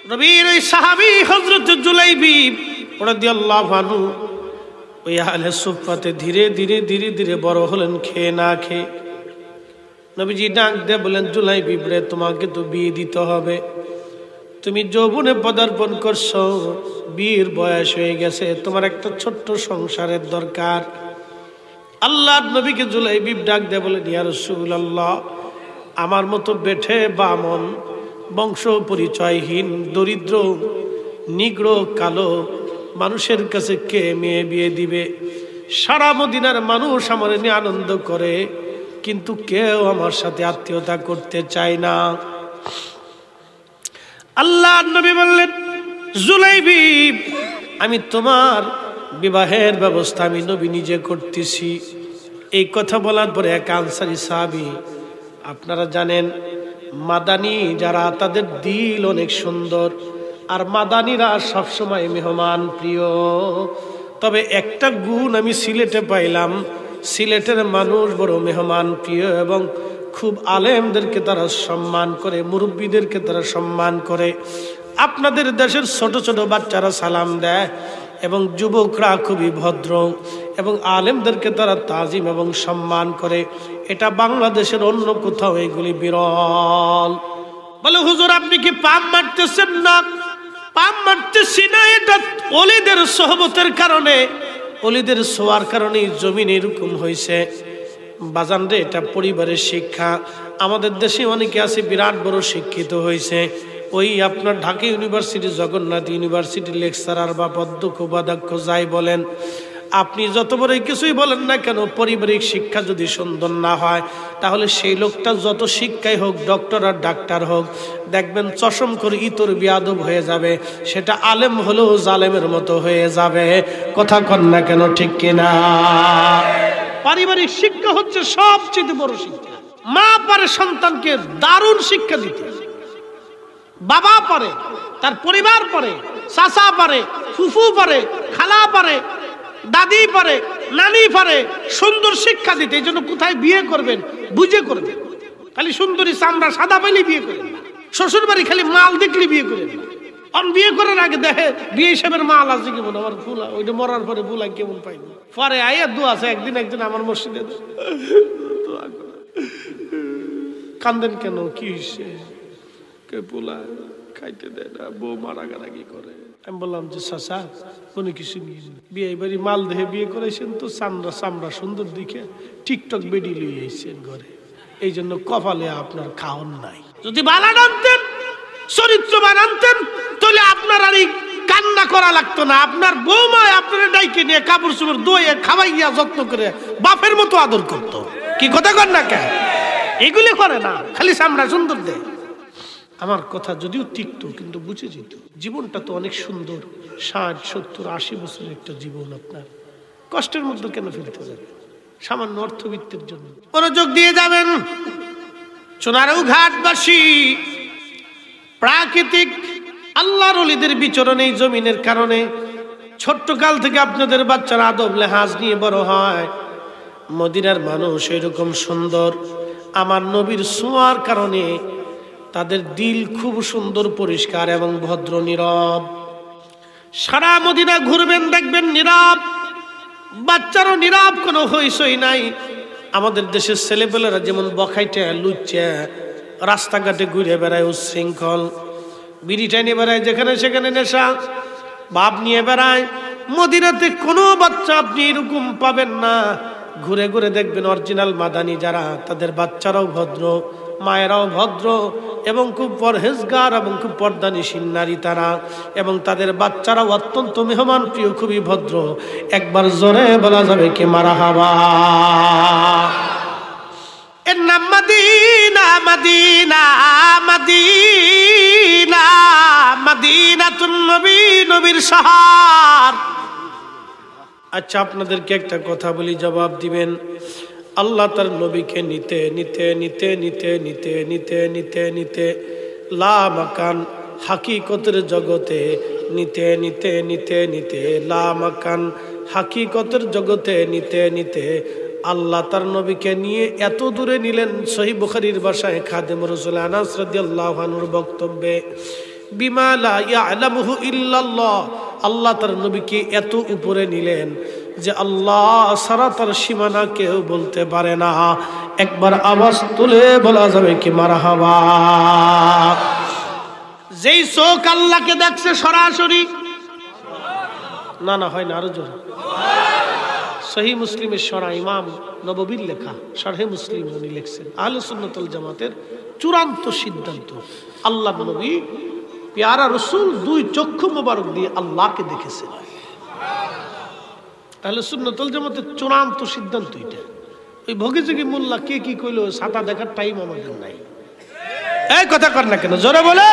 নবীর ওই সাহাবী হযরত জুলাইবিব রাদিয়াল্লাহু আনহু ওই আহলে সুফফাতে ধীরে ধীরে ধীরে ধীরে বড় হলেন, খেয়ে না খেয়ে। নবীজি ডাক দিয়ে বলেন, জুলাইবিব রে, তোমাকে তো বিয়ে দিতে হবে। তুমি যৌবনে পদার্পণ করছো, বিয়ের বয়স হয়ে গেছে, তোমার একটা ছোট্ট সংসারের দরকার। আল্লাহর নবীকে জুলাইবিব ডাক দিয়ে বলেন, ইয়া রাসূলুল্লাহ, আমার মতো বেঠে বামন, বংশ পরিচয়হীন, দরিদ্র, নিগ্র, কালো মানুষের কাছে কে মেয়ে বিয়ে দিবে? সারা মদিনার মানুষ আমার নিয়ে আনন্দ করে, কিন্তু কেউ আমার সাথে আত্মীয়তা করতে চায় না। আল্লাহর নবী বললেন, জুলাইবিব, আমি তোমার বিবাহের ব্যবস্থা আমি নবী নিজে করতেছি। এই কথা বলার পরে এক আনসারী সাহাবী, আপনারা জানেন মাদানী যারা তাদের দিল অনেক সুন্দর, আর মাদানীরা সবসময় মেহমান প্রিয়। তবে একটা গুণ আমি সিলেটে পাইলাম, সিলেটের মানুষ বড় মেহমান প্রিয় এবং খুব আলেমদেরকে তারা সম্মান করে, মুরব্বীদেরকে তারা সম্মান করে। আপনাদের দেশের ছোট ছোট বাচ্চারা সালাম দেয় এবং যুবকরা খুবই ভদ্র এবং আলেমদেরকে তারা তাজিম এবং সম্মান করে। এটা বাংলাদেশের অন্য কোথাও এগুলি বিরল। বলে, হুজুর আপনি কি পাম মারতেছেন? না, পাম মারতেছি না, এটা ওলিদের সোহবতের কারণে, ওলিদের ছোঁয়ার কারণে জমিন এরকম হয়েছে। বাজান রে, এটা পরিবারের শিক্ষা। আমাদের দেশে অনেকে আছে বিরাট বড় শিক্ষিত হয়েছে, ওই আপনার Dhaka university, Jagannath university lecturer বা অধ্যক্ষ উপাধ্যক্ষ যাই বলেন, আপনি যত বড় কিছুই বলেন না কেন, পারিবারিক শিক্ষা যদি সুন্দর না হয়, তাহলে সেই লোকটা যত শিক্ষাই হোক, ডক্টর আর ডাক্তার হোক, দেখবেন চশম করে ইতর বিয়াদব হয়ে যাবে। সেটা আলেম হলেও জালেমের মতো হয়ে যাবে। কথা কন না কেন, ঠিক কিনা? পারিবারিক শিক্ষা হচ্ছে সবচেয়ে বড় শিক্ষা। মা পারে সন্তানকে দারুণ শিক্ষা দিতে, বাবা পারে, তার পরিবার পারে, চাচা পারে, ফুফু পারে, খালা পারে, দাদি পারে, নানি পারে সুন্দর শিক্ষা দিতে। এই জন্য কোথায় বিয়ে করবেন বুঝে করবেন। খালি সুন্দরী চামড়া সাদা পাইলে বিয়ে করেন না, শ্বশুর বাড়ি খালি মাল দেখলে বিয়ে করেন না। অন বিয়ে করার আগে দেখে বিয়ে হিসাবের মাল আছে কেমন, আমার ফুলা ওইটা মরার পরে ফুলা কেমন পাইনি। পরে আইয়া দোয়া আছে, একদিন আমার মসজিদে কান্দেন কেন, কি হয়েছে? পোলা খাইতে দেয় না, বউ মারাগারাগি করে। আমি বললাম যে চাচা কোনো কিছু নিয়ে বিয়ে বাড়ি মাল দেহে বিয়ে করেছেন তো, চামড়া সুন্দর দিকে টিকটক বেডি লইয়ে এসেছেন ঘরে, এই জন্য কপালে আপনার খাওন নাই। যদি বালান আনতেন, চরিত্রবান আনতেন, তাহলে আপনার আর এই কান্না করা লাগতো না। আপনার বৌমায় আপনার ডাইকে নিয়ে কাপড় চোপড় ধুয়ে খাওয়াইয়া যত্ন করে বাপের মতো আদর করতো। কি কথা কর না কেন? এগুলি করে না, খালি চামড়া সুন্দর দেয়। আমার কথা যদিও তিক্ত, কিন্তু বুঝে যেত জীবনটা তো অনেক সুন্দর। 60, 70, 80 বছরের একটা জীবন আপনার কষ্টের মধ্যে কেন ফেলতে যাবে? সামান্য অর্থবিত্তের জন্য মনোযোগ দিয়ে যাবেন। সোনারু ঘাটবাসী, প্রাকৃতিক আল্লাহর ওলিদের বিচরণ এই জমিনের কারণে ছোট্ট কাল থেকে আপনাদের বাচ্চারা আদব লেহাজ নিয়ে বড় হয়। মদিনার মানুষ এরকম সুন্দর, আমার নবীর ছোঁয়ার কারণে তাদের দিল খুব সুন্দর, পরিষ্কার এবং ভদ্র, নীরব। সারা মদিনা ঘুরবেন, দেখবেন নীরব, বাচ্চারও নীরব, কোনো হইসই নাই। আমাদের দেশের ছেলেপেলেরা যেমন বখাইটা লুচ্চা রাস্তাঘাটে ঘুরে বেড়ায়, উচ্ছৃঙ্খল, বিড়ি টাইনে বেড়ায়, যেখানে সেখানে নেশা ভাব নিয়ে বেড়ায়। মদিনাতে কোনো বাচ্চা আপনি এরকম পাবেন না। ঘুরে ঘুরে দেখবেন অরিজিনাল মাদানি যারা, তাদের বাচ্চারাও ভদ্র, মায়েরাও ভদ্র এবং খুব পরহেজগার এবং খুব পর্দানিশীল নারী তারা, এবং তাদের বাচ্চারাও অত্যন্ত মেহমান প্রিয়, খুবই ভদ্র। একবার জোরে বলা যাবে কি মারহাবা। এর নাম মদিনা, মদিনা, মদিনা, মদিনাতুন নবী, নবীর শহর। আচ্ছা, আপনাদেরকে একটা কথা বলি, জবাব দিবেন। আল্লাহ তার নবীকে নিতে নিতে নিতে নিতে নিতে নিতে নিতে নিতে লা মাকান হাকিকতের জগতে নিতে নিতে নিতে নিতে লা মাকান হাকিকতের জগতে নিতে নিতে আল্লাহ তার নবীকে নিয়ে এত দূরে নিলেন। সহিহ বুখারীর ভাষায় খাদেম রাসূল আনাস রাদিয়াল্লাহু আনহুর বক্তব্যে, বিমা লা ইয়ালামুহু ইল্লাল্লাহ, আল্লাহ তার নবীকে এত উপরে নিলেন যে আল্লাহ ছাড়া তার সীমানা কেউ বলতে পারে না। একবার আওয়াজ তুলে বলা যাবে কি মারহাবা। যেই চোখ আল্লাহকে দেখছে সরাসরি, না না হয় না, আরো জোরে। সহিহ মুসলিমের সরা, ইমাম নববীর লেখা শরহে মুসলিম উনি লিখছেন, আহলে সুন্নাত ওয়াল জামাতের চূড়ান্ত সিদ্ধান্ত, আল্লাহ নবী পেয়ারা রসুল দুই চক্ষু মোবারক দিয়ে আল্লাহকে দেখেছেন। তাহলে সুন্নাত ওয়াল জামাতের চূড়ান্ত সিদ্ধান্ত এটা। ওই ভোগীযোগী মোল্লা কে কি কইলো ছাতা দেখার টাইম আমাদের নাই। এই কথা কর না কেন, জোরে বলে।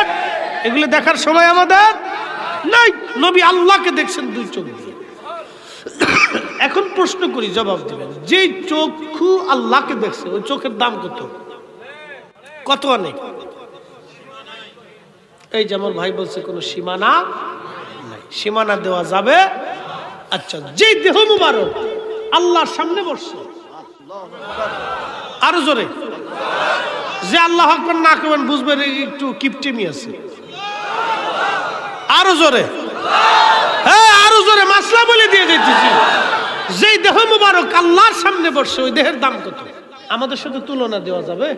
এগুলো দেখার সময় আমাদের নাই। নবী আল্লাহকে দেখছেন দুই চোখ দিয়ে। এখন প্রশ্ন করি, জবাব দিবেন, যে চক্ষু আল্লাহকে দেখছে ওই চোখের দাম কত? কত? অনেক। এই যেমন ভাই বলছে কোনো সীমানা নাই, সীমানা দেওয়া যাবে। আচ্ছা, যে দেহ মুবারক আল্লাহর সামনে বসছে, আরো জোরে, যে আল্লাহ আকবার না করবেন বুঝবেন একটু কিপটেমি আছে। আরো জোরে, হ্যাঁ আরো জোরে, মাসলা বলে দিয়ে দিতেছি। যে দেহ মুবারক আল্লাহর সামনে বসছে ওই দেহের দাম কত? আমাদের সাথে তুলনা দেওয়া যাবে?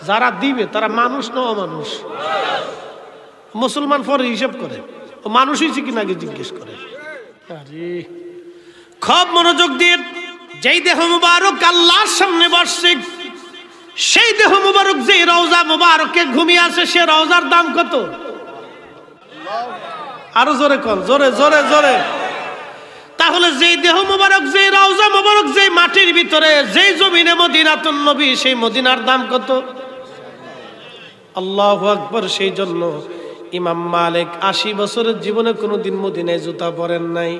যারা দিবে তারা মানুষ না অমানুষ? মুসলমান পরে হিসাব করে, ও মানুষ হয়েছে কিনা আগে জিজ্ঞেস করে। আরে খুব মনোযোগ দিয়ে, যেই দেহ মুবারক আল্লাহর সামনে বসছে সেই দেহ মুবারক যে রওজা মুবারকে ঘুমিয়ে আছে সে রওজার দাম কত? আরো জোরে কোন, জোরে জোরে জোরে। তাহলে যেই দেহ মুবারক, যে রওজা মুবারক, যে মাটির ভিতরে, যেই জমিনে মদিনাতুন নবী, সেই মদিনার দাম কত? আল্লাহু আকবার। সেই জন্য ইমাম মালিক ৮০ বছরের জীবনে কোনোদিন মদিনায় জুতা পরেন নাই,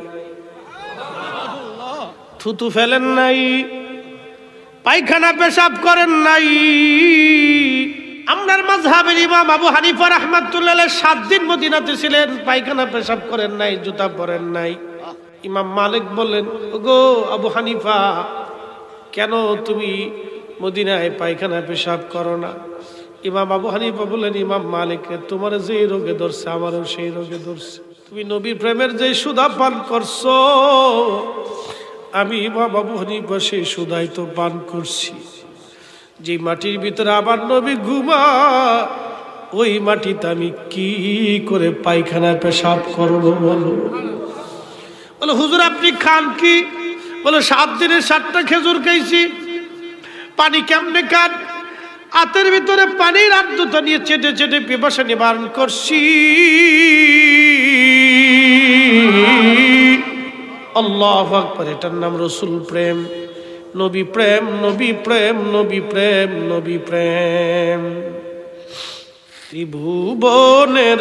থুতু ফেলেন নাই, পায়খানা পেশাব করেন নাই। আমরার মাযহাবের ইমাম আবু হানিফা রাহমাতুল্লাহ আলাইহি ৭ দিন মদিনাতে ছিলেন, পায়খানা পেশাব করেন নাই, জুতা পরেন নাই। ইমাম মালিক বললেন, ওগো আবু হানিফা, কেন তুমি মদিনায় পায়খানা পেশাব করো না? ইমাম আবু হানিফা বললেন, ইমাম মালিক, তোমার যে রোগে ধরছে আমারও সেই রোগে ধরছে। তুমি নবী প্রেমের যে সুধা পান করছো, আমি ইমাম আবু হানিফা সেই সুধাই তো পান করছি। যে মাটির ভিতরে আমার নবী ঘুমা, ওই মাটিতে আমি কি করে পায়খানা পেশাব করবো বলো? বলে হুজুর আপনি খান কি? বলে ৭ দিনে ৭টা খেজুর খাইছি। পানি কেমনে খান? হাতের ভিতরে পানির আর্দ্রতা নিয়ে চেটে চেটে পিপাসা নিবারণ করছি। আল্লাহু আকবার। এটার নাম রসুল প্রেম, নবী প্রেম, নবী প্রেম, নবী প্রেম, নবী প্রেম। ত্রিভুবনের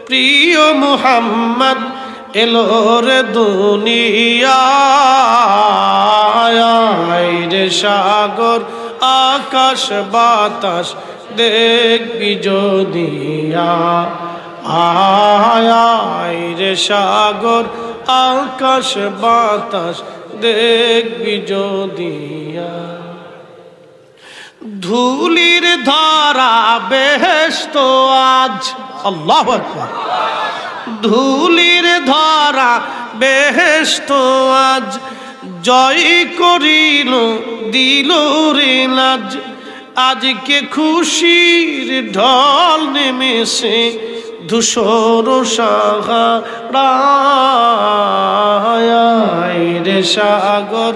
প্রিয় মুহাম্মদ এলো রে দুনিয়ায়, রে সাগর আকাশ বাতাস দেখবি যদি, আয় রে সাগর আকাশ বাতাস দেখবি যদি। ধুলির ধরা বেহেশত আজ, আল্লাহু আকবার, ধুলির ধরা বেহেশত আজ জয় করিল দিল রে লাজ। আজকে খুশির ঢল নেমেছে ধূসর সাহারায়, রে সাগর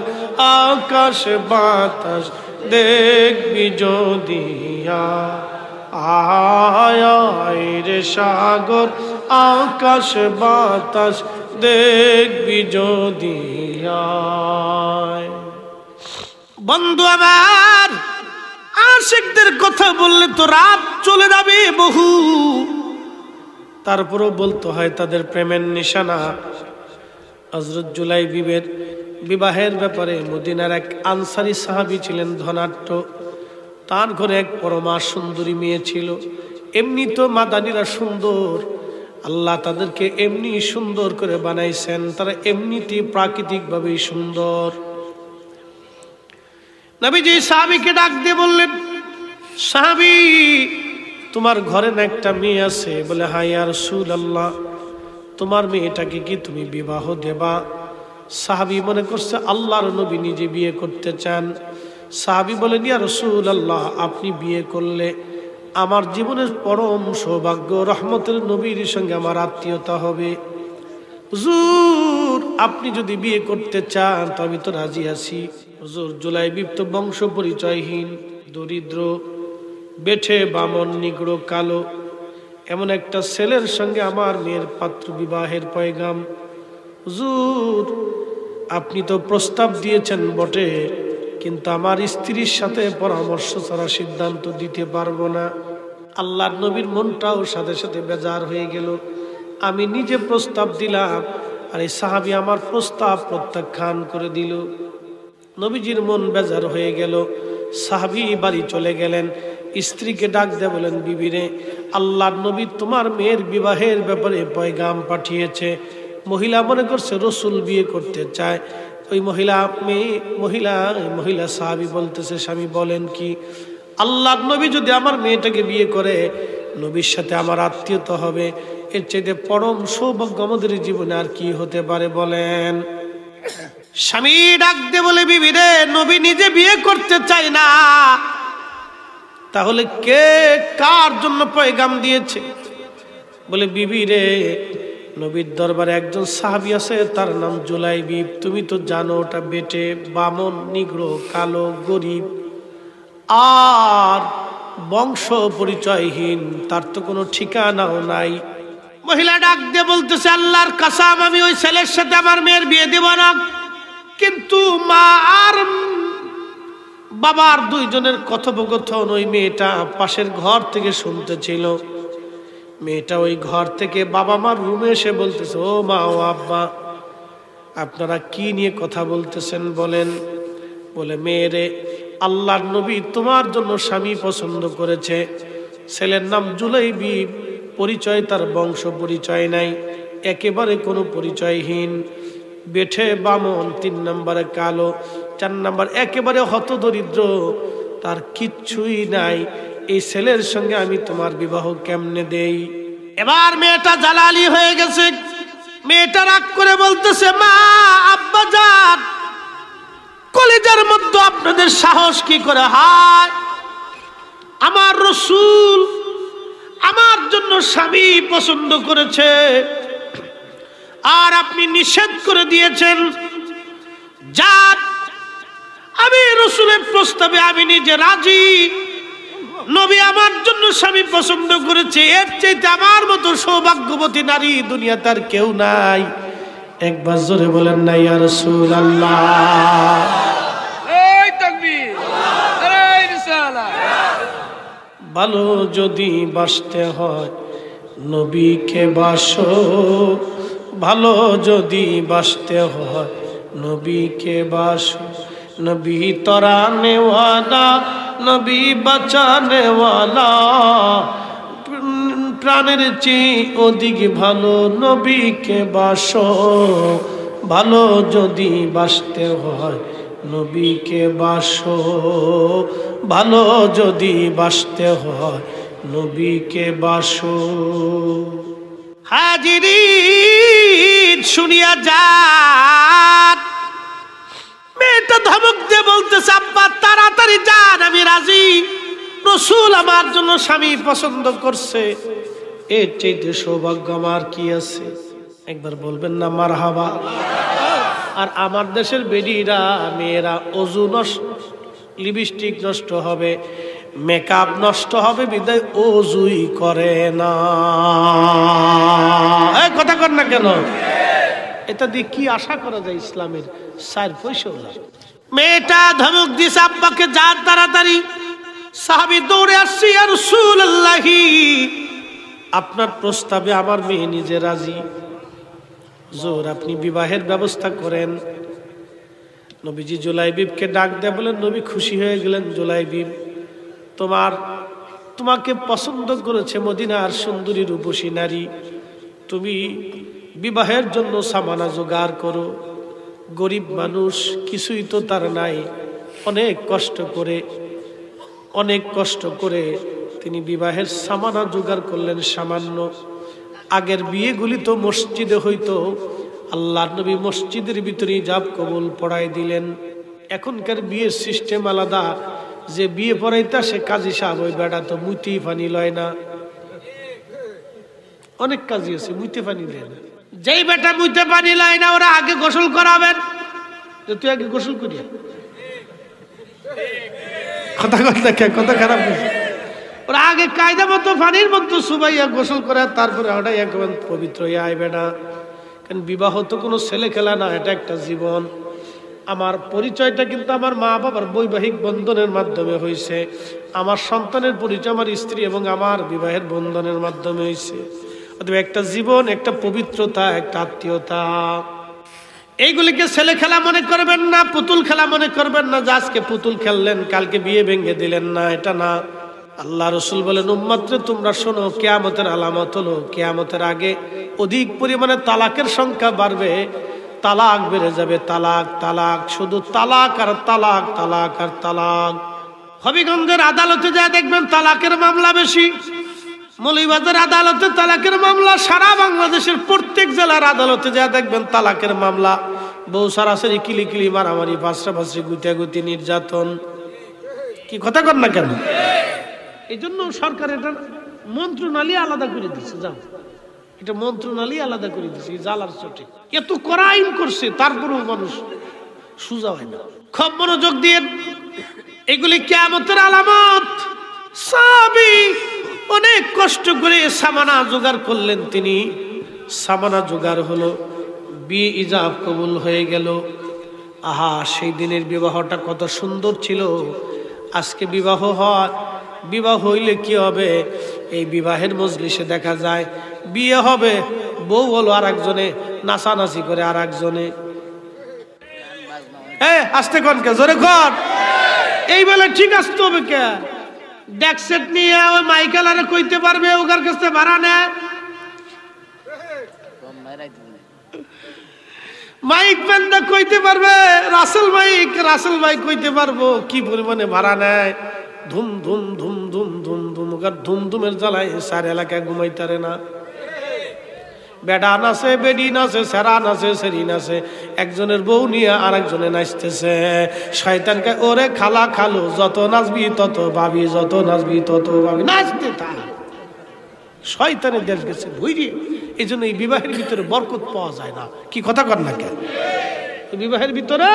আকাশ বাতাস দেখবি যদি, আয় রে সাগর আকাশ বাতাস দেখবি যদি। বন্ধু আমার, আশিকদের কথা বললে তো রাত চলে যাবে বহু, তারপরও বলতে হয় তাদের প্রেমের নিশানা। হযরত জুলাইবিবের বিবাহের ব্যাপারে মদিনার এক আনসারী সাহাবী ছিলেন ধনাঢ্য, তার ঘরে এক পরমা সুন্দরী মেয়ে ছিল। এমনি তো মাদানীরা সুন্দর, আল্লাহ তাদেরকে এমনি সুন্দর করে বানাইছেন, তারা এমনিতেই প্রাকৃতিকভাবেই সুন্দর। নবীজি সাহাবীকে ডাক দিয়ে বললেন, সাহাবী তোমার ঘরে না একটা মেয়ে আছে? বলে হ্যাঁ ইয়া রাসূলুল্লাহ। তোমার মেয়েটাকে কি তুমি বিবাহ দেবা? সাহাবী মনে করছে আল্লাহর নবী নিজে বিয়ে করতে চান। সাহাবী বলেন ইয়া রাসূলুল্লাহ, আপনি বিয়ে করলে আমার জীবনের পরম সৌভাগ্য, রহমতের নবীর সঙ্গে আমার আত্মীয়তা হবে। হুজুর আপনি যদি বিয়ে করতে চান তো আমি তো রাজি আছি। হুজুর জুলাইবিব তো বংশ পরিচয়হীন, দরিদ্র, বেঠে, বামন, নিগ্রো, কালো, এমন একটা ছেলের সঙ্গে আমার মেয়ের পাত্র বিবাহের পয়গাম। হুজুর আপনি তো প্রস্তাব দিয়েছেন বটে, কিন্তু আমার স্ত্রীর সাথে পরামর্শ ছাড়া সিদ্ধান্ত দিতে পারবো না। আল্লাহর নবীর মনটাও সাথে সাথে বেজার হয়ে গেল। আমি নিজে প্রস্তাব দিলাম আর এই সাহাবী আমার প্রস্তাব প্রত্যাখ্যান করে দিল। নবীজির মন বেজার হয়ে গেল। সাহাবী বাড়ি চলে গেলেন, স্ত্রীকে ডাক দিয়ে বলেন, বিবিরে আল্লাহর নবী তোমার মেয়ের বিবাহের ব্যাপারে পয়গাম পাঠিয়েছে। মহিলা মনে করছে রসুল বিয়ে করতে চায়। ওই মহিলা সাহাবী বলতেছে, স্বামী বলেন কি? আল্লাহর নবী যদি আমার মেয়েটাকে বিয়ে করে নবীর সাথে আমার আত্মীয়তা হবে, এর চাইতে পরম সৌভাগ্য আমাদের জীবনে আর কি হতে পারে বলেন? স্বামী ডাক দিয়ে বলে, বিবি রে নবী নিজে বিয়ে করতে চায় না, তাহলে কে কার জন্য পয়গাম দিয়েছে? বলে, বিবি রে নবীর দরবারে একজন সাহাবী আছে, তার নাম জুলাইবিব। তুমি তো জানো ওটা বেটে, বামন, নিগ্রো, কালো, গরিব আর বংশ পরিচয়হীন, তার তো কোনো ঠিকানাও নাই। মহিলা ডাক দিয়ে বলতেছে, আল্লাহর কসম আমি ওই ছেলের সাথে আমার মেয়ের বিয়ে দেব না। কিন্তু মা আর বাবার দুইজনের কথোপকথন ওই মেয়েটা পাশের ঘর থেকে শুনতেছিল। মেয়েটা ওই ঘর থেকে বাবা মার রুমে এসে বলতেছে, ও মা ও আব্বা আপনারা কি নিয়ে কথা বলতেছেন বলেন? বলে, মেয়েরে আল্লাহর নবী তোমার জন্য স্বামী পছন্দ করেছে। ছেলের নাম জুলাইবিব, পরিচয় তার বংশ পরিচয় নাই, একেবারে কোনো পরিচয়হীন, বেঠে, বামন, 3 নম্বরে কালো, 4 নম্বর একেবারে হতদরিদ্র, তার কিচ্ছুই নাই। এই ছেলের সঙ্গে আমি তোমার বিবাহ কেমনে দেই? এবার মেয়েটা জালালি হয়ে গেছে। মেয়েটা রাগ করে বলতেছে, মা আব্বা জান কলেজার মধ্যে আপনাদের সাহস কি করে হয়? আমার রাসূল আমার জন্য স্বামী পছন্দ করেছে আর আপনি নিষেধ করে দিয়েছেন। যান, আমি রাসূলের প্রস্তাবে আমি নিজে রাজি। নবী আমার জন্য স্বামী পছন্দ করেছে, এর চাইতে আমার মতো সৌভাগ্যবতী নারী দুনিয়াতে আর কেউ নাই। একবার জোরে বলেন না ইয়া রাসূলুল্লাহ। এই তাকবীর, এই রিসালাত। ভালো যদি বাসতে হয় নবীকে বাসো, ভালো যদি বাসতে হয় নবীকে বাসো। নবী তরানে ওয়ালা, নবী বাঁচানে ওয়ালা, প্রাণের চেয়ে অধিক ভালো নবীকে বাসো। ভালো যদি বাসতে হয় নবীকে বাসো, ভালো যদি বাসতে হয় নবীকে বাসো। হাজিরিন শুনিয়া যান, মেয়েটা ধমক দিয়ে বলতেছে, আব্বা তাড়াতাড়ি যান, আমি রাজি। রাসূল আমার জন্য স্বামী পছন্দ করছে, এর চাইতে সৌভাগ্য আমার কি আছে? একবার বলবেন না মারহাবা। আর আমার দেশের বেডিরা মেয়েরা অজু নষ্ট, লিপস্টিক নষ্ট হবে, মেকআপ নষ্ট হবে বিদায় অজুই করে না। এই কথা কর না কেন? এটা দিয়ে কি আশা করা যায় ইসলামের 4 পয়সা? মেয়েটা ধমক দিছে, আব্বাকে যান তাড়াতাড়ি। সাহাবী দৌড়ে আসছে, ইয়া রাসূলুল্লাহ আপনার প্রস্তাবে আমার মেয়ে নিজে রাজি, হুজুর আপনি বিবাহের ব্যবস্থা করেন। নবীজি জুলাইবিবকে ডাক দিয়ে বলেন, নবী খুশি হয়ে গেলেন, জুলাইবিব তোমাকে পছন্দ করেছে মদিনার সুন্দরী রূপসী নারী, তুমি বিবাহের জন্য সামানা জোগাড় করো। গরিব মানুষ, কিছুই তো তার নাই, অনেক কষ্ট করে তিনি বিবাহের সামানা জোগাড় করলেন সামান্য। আগের বিয়েগুলি তো মসজিদে হইতো, আল্লাহর নবী মসজিদের ভিতরে হিজাব কবুল পড়াই দিলেন। এখনকার বিয়ের সিস্টেম আলাদা, যে বিয়ে পড়াইতা সে কাজী সাহেব, ওই বেটা তো মুইতেই পানি লয় না। অনেক কাজী আছে মুইতে পানি দেয় না। যেই বেটা মুইতে পানি লয় না ওরা আগে গোসল করাবেন, যে তুই আগে গোসল করিয়া। কথা কথা খারাপ, ওরা আগে কায়দা মতো পানির মধ্যে সুবাইয়া গোসল করে, তারপরে ওটাই একেবারে পবিত্র হয়ে আইবে না। কারণ বিবাহ তো কোনো ছেলে খেলা না, এটা একটা জীবন। আমার পরিচয়টা কিন্তু আমার মা বাবার বৈবাহিক বন্ধনের মাধ্যমে হয়েছে। আমার সন্তানের পরিচয় আমার স্ত্রী এবং আমার বিবাহের বন্ধনের মাধ্যমে হয়েছে। অথবা একটা জীবন, একটা পবিত্রতা, একটা আত্মীয়তা। এইগুলিকে ছেলে খেলা মনে করবেন না, পুতুল খেলা মনে করবেন না, যে আজকে পুতুল খেললেন কালকে বিয়ে ভেঙে দিলেন না, এটা না। আল্লাহ রসুল বলেন, উম্মত রে তোমরা শোনো, কিয়ামতের আলামত হলো কিয়ামতের আগে অধিক পরিমাণে তালাকের সংখ্যা বাড়বে, তালাক বেড়ে যাবে, তালাক তালাক, শুধু তালাক আর তালাক, তালাক আর তালাক। হবিগঞ্জের আদালতে যা দেখবেন তালাকের মামলা বেশি, মৌলভীবাজার আদালতে তালাকের মামলা, সারা বাংলাদেশের প্রত্যেক জেলার আদালতে যা দেখবেন তালাকের মামলা। বউ সারাসারি, কিলিকিলি, মারামারি, পাশাপাশি, গুতাগুতি, নির্যাতন। কি কথা কর না কেন? এই জন্য সরকার এটা মন্ত্রণালয় আলাদা করে দিচ্ছে। যাও, এটা মন্ত্রণালয় আলাদা করে দিচ্ছে। জালার চটে এত কড়া আইন করছে, তারপরেও মানুষ সোজা হয় না। খুব মনোযোগ দিয়ে, এগুলি কিয়ামতের আলামত। সাহাবী অনেক কষ্ট করে সামানা জোগাড় করলেন, তিনি সামানা জোগাড় হলো, বিয়ে ইজাব কবুল হয়ে গেল। আহা, সেই দিনের বিবাহটা কত সুন্দর ছিল। আজকে বিবাহ হয়, বিবাহ হইলে কি হবে? এই বিবাহের মজলিসে দেখা যায় বিয়ে হবে, বউ হলো আর একজনে, নাচানাচি করে আর একজনে। আসতে কন কে, জোরে কর। এই বেলা ঠিক আসতে হবে কে? ডেকসেট নিয়ে ওই মাইকেলারে কইতে পারবে ওকার কাছে ভাড়া নেয়, মাইক বান্দা কইতে পারবে, রাসেল মাইক কইতে পারবো কি পরিমাণে ভাড়া নেয়। ধুম ধুম ধুম ধুম ধুম ধুম, ধুম ধুমের জ্বালায় সার এলাকায় ঘুমাইতারে না। বেডা নাচে, বেডি নাচে, সেরা নাচে, সেরি নাচে, একজনের বউ নিয়ে আর একজনে নাচতেছে। শয়তানকে ওরে খালা খালু, যত নাচবি তত ভাবি, যত নাচবি তত ভাবি, নাচতে থাক। শয়তানের দেশ গেছে বুঝলি। এই জন্য এই বিবাহের ভিতরে বরকত পাওয়া যায় না। কি কথা কর না কেন? বিবাহের ভিতরে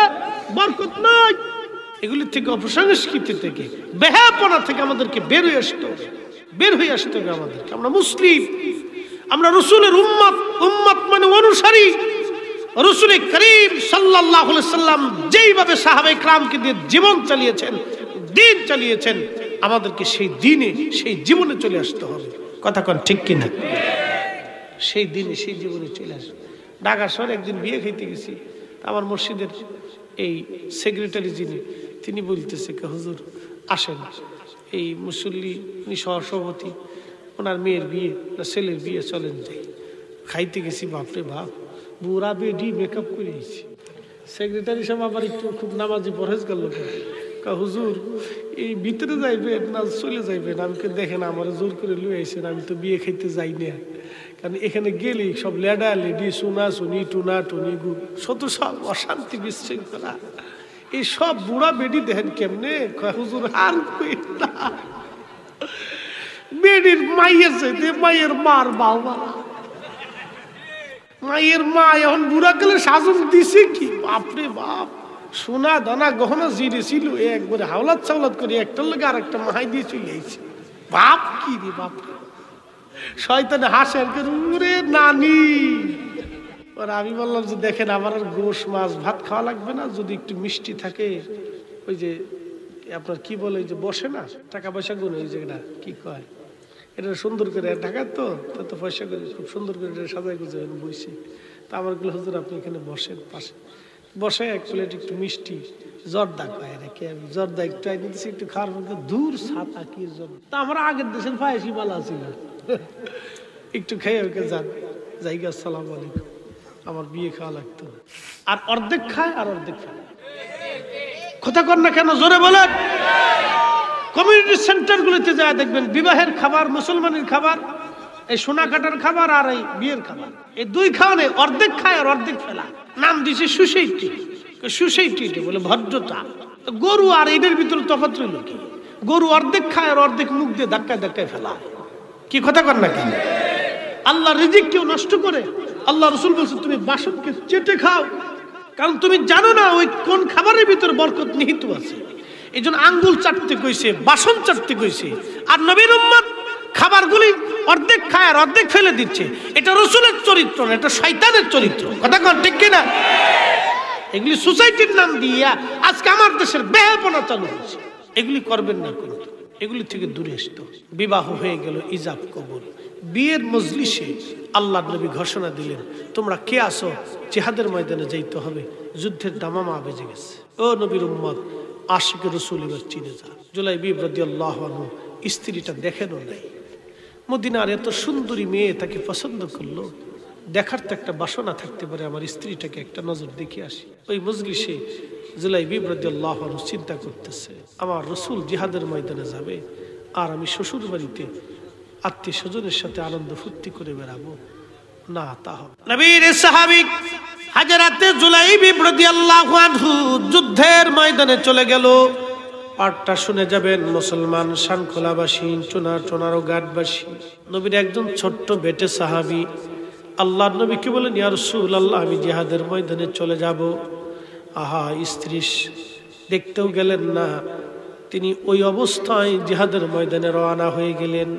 বরকত নাই। এগুলির থেকে, অপসংস্কৃতি থেকে, বেহাপনা থেকে আমাদেরকে বের হয়ে আসতে হবে, বের হয়ে আসতে হবে আমাদেরকে। আমরা মুসলিম, আমরা রসুলের উম্মত। উম্মত মানে অনুসারী। রসুল করিম সাল্লাল্লাহু আলাইহি সাল্লাম যেইভাবে সাহাবায়ে কেরামকে দিয়ে জীবন চালিয়েছেন, দিন চালিয়েছেন, আমাদেরকে সেই দিনে, সেই জীবনে চলে আসতে হবে। কথা কন ঠিক কিনা? সেই দিনে, সেই জীবনে চলে আসবে। ঢাকা শহরে একদিন বিয়ে খেতে গেছি, আমার মসজিদের এই সেক্রেটারি যিনি, তিনি বলতেছে, হুজুর আসেন, এই মুসল্লি সহসভাপতি, ওনার মেয়ের বিয়ে না ছেলের বিয়ে, চলেন যাই। খাইতে গেছি, বাপরে বাপ, বুড়া বেডি মেকআপ করে গেছি। সেক্রেটারি সাহেব আবার একটু খুব নামাজি পরহেজগার লোক, হুজুর এই ভিতরে যাইবেন না চলে যাইবেন? আমি দেখেন আমার জোর করে লুয়ে আইসেন, আমি তো বিয়ে খাইতে যাই না। কারণ এখানে গেলে সব লেডা লেডি, সোনা সুনি, টুনা টুনি, শত সব অশান্তি, বিশৃঙ্খলা, এই সব বুড়া বেডি দেখেন কেমনে? হুজুর আর না, বেডির মাইয়ের চাইতে মায়ের মার বাবা, মায়ের মা এখন বুড়া কালে শাসন দিছে কি, বাপরে বাপ। সোনা দানা গহনা জিরে ছিল, একবারে হাওলাত চাওলাত করে একটার লোক আর একটা মাহাই দিয়ে চলে আইছে। বাপ কি রে বাপ, শয়তানে হাসে রে নানি। আর আমি বললাম যে দেখেন, আমার আর গোশ মাছ ভাত খাওয়া লাগবে না, যদি একটু মিষ্টি থাকে, ওই যে আপনার কি বলে, ওই যে বসে না টাকা পয়সা গুণ, ওই জায়গাটা কি কয়, এটা সুন্দর করে ঢাকার তো, তো পয়সা করে খুব সুন্দর করে সাজাই গুজে বইছি। তা আমার গুলো, হুজুর আপনি এখানে বসেন, পাশে বসে এক প্লেট একটু মিষ্টি জর্দা খায় নাকি, আমি জর্দা একটু আই দিতেছি, একটু খাওয়ার মধ্যে দূর ছাতা কি জর্দা। তা আমার আগের দেশের পায়েসি বালা ছিল, একটু খেয়ে ওকে যান, জায়গা আসসালামু আলাইকুম, আমার বিয়ে খাওয়া লাগতো। আর অর্ধেক খায় আর অর্ধেক খায়। কথা কর না কেন, জোরে বলেন। কমিউনিটি সেন্টারগুলোতে যা দেখবেন বিবাহের খাবার, মুসলমানের খাবার, এই সোনা কাটার খাবার আর এই বিয়ের খাবার, এই দুই খাওয়ানে অর্ধেক খায় আর অর্ধেক ফেলা। নাম দিছে সোসাইটি। সোসাইটি বলে ভদ্রতা। গরু আর এদের ভিতরে তফাৎ রইল কি? গরু অর্ধেক খায় আর অর্ধেক মুখ দিয়ে ধাক্কায় ধাক্কায় ফেলা। কি কথা কর না কেন? আল্লাহ রিজিক কেউ নষ্ট করে? আল্লাহ রসুল বলছে তুমি বাসনকে চেটে খাও, কারণ তুমি জানো না ওই কোন খাবারের ভিতর বরকত নিহিত আছে। এই জন্য আঙ্গুল চাটতে কইছে, বাসন চাটতে কইছে। আর নবীর উম্মত খাবারগুলি অর্ধেক খায় আর অর্ধেক ফেলে দিচ্ছে। এটা রসুলের চরিত্র না, এটা শয়তানের চরিত্র। কথা কন ঠিক কিনা? এগুলি সোসাইটির নাম দিয়া আজকে আমার দেশের বেহাপনা চালু হয়েছে। এগুলি করবেন না, কোনো এগুলি থেকে দূরে আসতো। বিবাহ হয়ে গেল ইজাব কবুল। বিয়ের মজলিসে আল্লাহ নবী ঘোষণা দিলেন, তোমরা কে আসো? জিহাদের ময়দানে যাইতে হবে, যুদ্ধের দামামা বেজে গেছে। ও নবীর উম্মত, আশিকে রসুল এবার চিনে যা। জুলাইবিব রাদিয়াল্লাহু আনহু স্ত্রীটা দেখেনও নাই। মদিনার এত সুন্দরী মেয়ে তাকে পছন্দ করলো, দেখার তো একটা বাসনা থাকতে পারে, আমার স্ত্রীটাকে একটা নজর দেখে আসি। ওই মজলিসে জুলাইবিব রাদিয়াল্লাহু আনহু চিন্তা করতেছে, আমার রসুল জিহাদের ময়দানে যাবে আর আমি শ্বশুর বাড়িতে আত্মীয় স্বজনের সাথে আনন্দ ফুর্তি করে বেড়াবো না, তা হবে। নবীর সাহাবী হাজরাতে জুলাইবিব রাদিয়াল্লাহু আনহু যুদ্ধের ময়দানে চলে গেল। পাঠটা শুনে যাবেন মুসলমান শানখোলাবাসী, চোনারও ঘাটবাসী। নবীর একজন ছোট্ট বেটে সাহাবী আল্লাহর নবীকে বলেন, ইয়া রাসূলুল্লাহ, আমি জিহাদের ময়দানে চলে যাব। আহা, স্ত্রী দেখতেও গেলেন না, তিনি ওই অবস্থায় জিহাদের ময়দানে রওনা হয়ে গেলেন।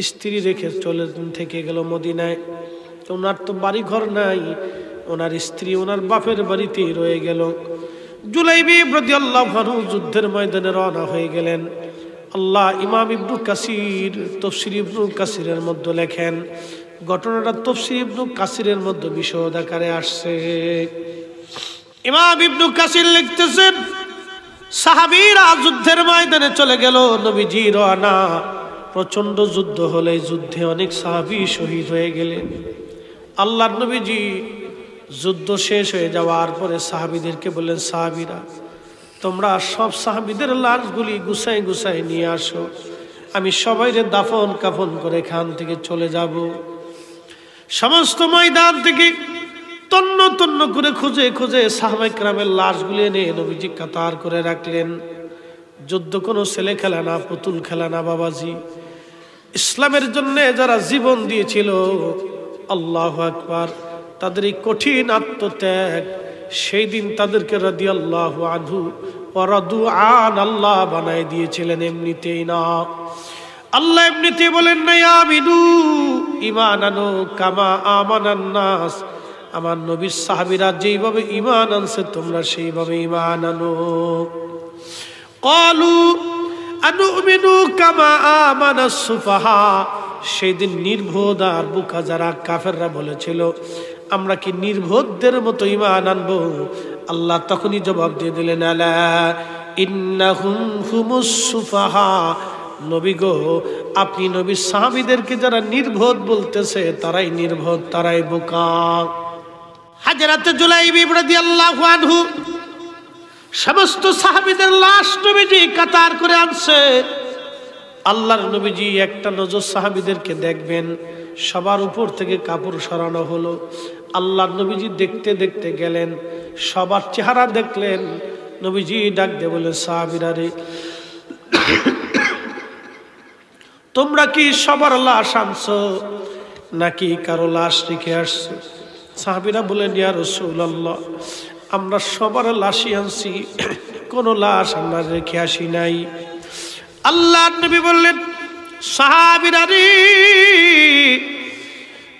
স্ত্রী রেখে চলে থেকে গেল মদিনায়। ওনার তো বাড়ি ঘর নাই, ওনার স্ত্রী ওনার বাপের বাড়িতেই রয়ে গেল। জুলাইবিব রাদিয়াল্লাহু আনহু যুদ্ধের ময়দানে রওনা হয়ে গেলেন। আল্লাহ ইমাম ইবনু কাসির তাফসীর ইবনু কাসিরের মধ্যে লেখেন, ঘটনাটা তাফসীর ইবনু কাসিরের মধ্যে বিশদ আকারে আসছে। ইমাম ইবনু কাসির লিখতেছেন, সাহাবীরা যুদ্ধের ময়দানে চলে গেল, নবীজি রওনা। প্রচন্ড যুদ্ধ হলে যুদ্ধে অনেক সাহাবী শহীদ হয়ে গেলেন। আল্লাহর নবীজি যুদ্ধ শেষ হয়ে যাওয়ার পরে সাহাবীদেরকে বললেন, সাহাবীরা তোমরা সব সাহাবীদের লাশগুলি গুছাই গুছাই নিয়ে আসো, আমি সবাইরে দাফন কাফন করে এখান থেকে চলে যাব। সমস্ত ময়দান থেকে তন্ন তন্ন করে খুঁজে খুঁজে সাহাবায়ে কেরামের লাশগুলি এনে নবীজি কাতার করে রাখলেন। যুদ্ধ কোনো ছেলে খেলা না, পুতুল খেলা না বাবাজি। ইসলামের জন্য যারা জীবন দিয়েছিল, আল্লাহু আকবার, তাদের এই কঠিন আত্মত্যাগ, সেই দিন তাদেরকে রাদিয়াল্লাহু আনহু ওয়া রাদু আন আল্লাহ বানায় দিয়েছিলেন। এমনিতেই না, আল্লাহ এমনিতেই বলেন না, আমিনু ঈমান আনো কামা আমানান নাস, আমার নবীর সাহাবীরা যেইভাবে ঈমান আনছে তোমরা সেইভাবে ঈমান আনো। ক্বালু আনুমিনু কামা আমানাস সুফাহা, সেদিন নির্বোধ আর বোকা যারা কাফেররা বলেছিল, আমরা কি নির্বোধদের মতো ঈমান আনবো? আল্লাহ তখনই জবাব দিয়ে দিলেন, আলা ইন্নাহুম হুমুস সুফাহা, নবী গো, আপনি নবীর সাহাবীদেরকে যারা নির্বোধ বলতেছে তারাই নির্বোধ, তারাই বোকা। হাজরাতে জুলাইবিব রাদিয়াল্লাহু আনহু সমস্ত সাহাবীদের লাশ নবীজি কাতার করে আনছে। আল্লাহর নবীজি একটা নজর সাহাবীদেরকে দেখবেন, সবার উপর থেকে কাপড় সরানো হলো। আল্লাহর নবীজি দেখতে দেখতে গেলেন, সবার চেহারা দেখলেন। নবীজি ডাক দিয়ে বলে, সাহাবীরা রে, তোমরা কি সবার লাশ আনছো নাকি কারো লাশ রেখে আসছো? সাহাবীরা বলেন, ইয়া রাসূলুল্লাহ, আমরা সবার লাশই আনছি, কোনো লাশ আমরা রেখে আসি নাই। আল্লাহর নবী বললেন, সাহাবীরা রে,